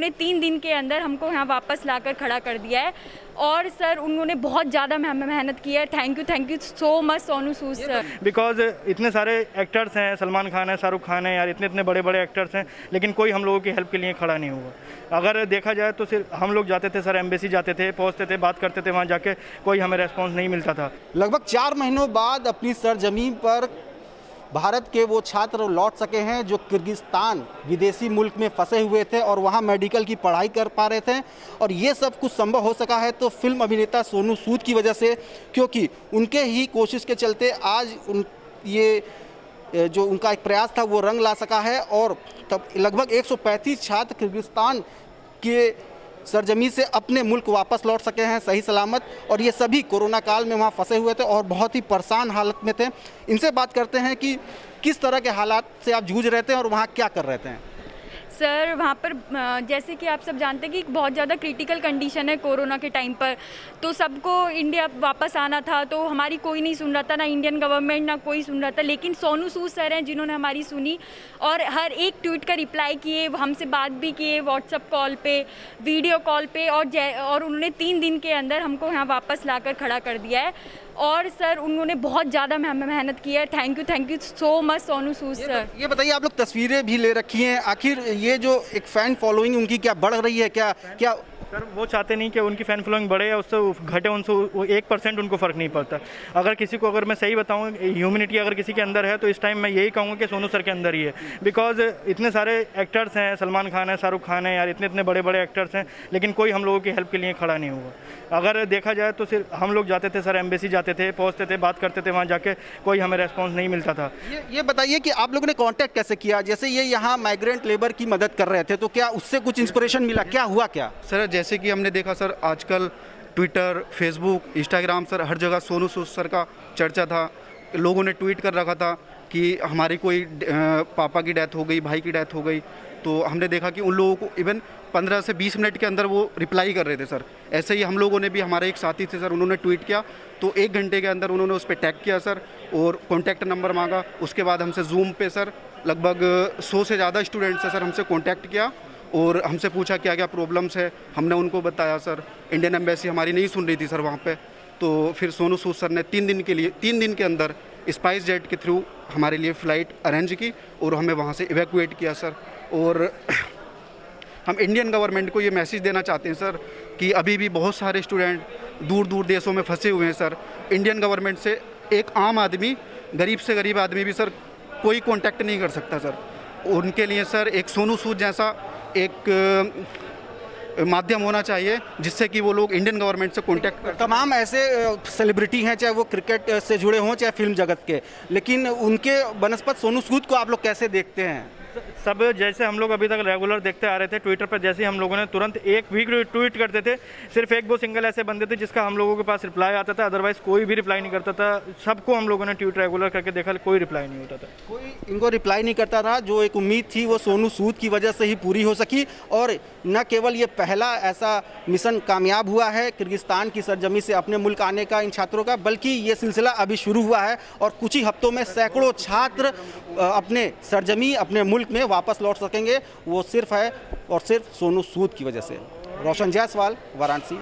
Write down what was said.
उन्होंने 3 दिन के अंदर हमको यहाँ वापस लाकर खड़ा कर दिया है। और सर उन्होंने बहुत ज़्यादा मेहनत की है। Thank you so much Sonu Sood sir. Because इतने सारे एक्टर्स हैं, सलमान खान है, शाहरुख खान है, यार इतने बड़े बड़े एक्टर्स हैं, लेकिन कोई हम लोगों की हेल्प के लिए खड़ा नहीं हुआ। अगर देखा जाए तो सिर्फ हम लोग जाते थे सर, एम्बेसी जाते थे, पहुँचते थे, बात करते थे, वहाँ जाके कोई हमें रेस्पॉन्स नहीं मिलता था। लगभग 4 महीनों बाद अपनी सरजमीन पर भारत के वो छात्र लौट सके हैं जो किर्गिस्तान विदेशी मुल्क में फंसे हुए थे और वहाँ मेडिकल की पढ़ाई कर पा रहे थे। और ये सब कुछ संभव हो सका है तो फिल्म अभिनेता सोनू सूद की वजह से, क्योंकि उनके ही कोशिश के चलते आज ये जो उनका एक प्रयास था वो रंग ला सका है। और तब लगभग 135 छात्र किर्गिस्तान के सरजमी से अपने मुल्क वापस लौट सके हैं सही सलामत। और ये सभी कोरोना काल में वहाँ फंसे हुए थे और बहुत ही परेशान हालत में थे। इनसे बात करते हैं कि किस तरह के हालात से आप जूझ रहे थे और वहाँ क्या कर रहे थे। सर वहाँ पर जैसे कि आप सब जानते हैं कि बहुत ज़्यादा क्रिटिकल कंडीशन है कोरोना के टाइम पर, तो सबको इंडिया वापस आना था, तो हमारी कोई नहीं सुन रहा था, ना इंडियन गवर्नमेंट ना कोई सुन रहा था। लेकिन सोनू सूद सर हैं जिन्होंने हमारी सुनी और हर एक ट्वीट का रिप्लाई किए, हमसे बात भी किए व्हाट्सएप कॉल पे, वीडियो कॉल पे। और उन्होंने 3 दिन के अंदर हमको यहाँ वापस लाकर खड़ा कर दिया है। और सर उन्होंने बहुत ज़्यादा मेहनत की है। Thank you so much Sonu Sood sir. ये बताइए, आप लोग तस्वीरें भी ले रखी हैं, आखिर ये जो एक फ़ैन फॉलोइंग उनकी क्या बढ़ रही है? क्या सर वो चाहते नहीं कि उनकी फ़ैन फॉलोइंग बढ़े या उससे घटे, उनसे 1% उनको फ़र्क नहीं पड़ता। अगर मैं सही बताऊं, ह्यूमैनिटी अगर किसी के अंदर है तो इस टाइम मैं यही कहूँगा कि सोनू सर के अंदर ही है। बिकॉज इतने सारे एक्टर्स हैं, सलमान खान है, शाहरुख खान है, यार इतने बड़े बड़े एक्टर्स हैं, लेकिन कोई हम लोगों की हेल्प के लिए खड़ा नहीं हुआ। अगर देखा जाए तो सिर्फ हम लोग जाते थे सर, एम्बेसी जाते थे, पहुँचते थे, बात करते थे, वहाँ जाके कोई हमें रेस्पॉन्स नहीं मिलता था। ये बताइए कि आप लोगों ने कॉन्टैक्ट कैसे किया? जैसे ये यहाँ माइग्रेंट लेबर की मदद कर रहे थे, तो क्या उससे कुछ इंस्पिरेशन मिला? क्या हुआ क्या? सर जैसे कि हमने देखा सर, आजकल ट्विटर, फेसबुक, इंस्टाग्राम सर हर जगह सोनू सूद सर का चर्चा था। लोगों ने ट्वीट कर रखा था कि हमारी कोई पापा की डेथ हो गई, भाई की डेथ हो गई। तो हमने देखा कि उन लोगों को इवन 15 से 20 मिनट के अंदर वो रिप्लाई कर रहे थे सर। ऐसे ही हम लोगों ने भी, हमारे एक साथी थे सर, उन्होंने ट्वीट किया तो 1 घंटे के अंदर उन्होंने उस पर टैग किया सर और कॉन्टैक्ट नंबर मांगा। उसके बाद हमसे जूम पे सर लगभग 100 से ज़्यादा स्टूडेंट्स से सर हमसे कॉन्टैक्ट किया और हमसे पूछा क्या क्या प्रॉब्लम्स है। हमने उनको बताया सर। इंडियन एम्बेसी हमारी नहीं सुन रही थी सर वहाँ पे। तो फिर सोनू सूद सर ने 3 दिन के अंदर स्पाइस जेट के थ्रू हमारे लिए फ़्लाइट अरेंज की और हमें वहाँ से इवैक्यूएट किया सर। और हम इंडियन गवर्नमेंट को ये मैसेज देना चाहते हैं सर कि अभी भी बहुत सारे स्टूडेंट दूर दूर देशों में फंसे हुए हैं सर। इंडियन गवर्नमेंट से एक आम आदमी, गरीब से गरीब आदमी भी सर कोई कांटेक्ट नहीं कर सकता सर। उनके लिए सर एक सोनू सूद जैसा एक माध्यम होना चाहिए जिससे कि वो लोग इंडियन गवर्नमेंट से कांटेक्ट कर। तमाम ऐसे सेलिब्रिटी हैं, चाहे वो क्रिकेट से जुड़े हों चाहे फिल्म जगत के, लेकिन उनके बनस्पत सोनू सूद को आप लोग कैसे देखते हैं? सब जैसे हम लोग अभी तक रेगुलर देखते आ रहे थे ट्विटर पर, जैसे हम लोगों ने तुरंत एक भी ट्वीट करते थे, सिर्फ 1-2 सिंगल ऐसे बंदे थे जिसका हम लोगों के पास रिप्लाई आता था, अदरवाइज कोई भी रिप्लाई नहीं करता था। सबको हम लोगों ने ट्वीट रेगुलर करके देखा, कोई रिप्लाई नहीं होता था, कोई इनको रिप्लाई नहीं करता था। जो एक उम्मीद थी वो सोनू सूद की वजह से ही पूरी हो सकी। और न केवल ये पहला ऐसा मिशन कामयाब हुआ है किर्गिस्तान की सरजमी से अपने मुल्क आने का इन छात्रों का, बल्कि ये सिलसिला अभी शुरू हुआ है और कुछ ही हफ्तों में सैकड़ों छात्र अपने सरजमी, अपने मुल्क में वापस लौट सकेंगे। वो सिर्फ है और सिर्फ सोनू सूद की वजह से। रोशन जायसवाल, वाराणसी।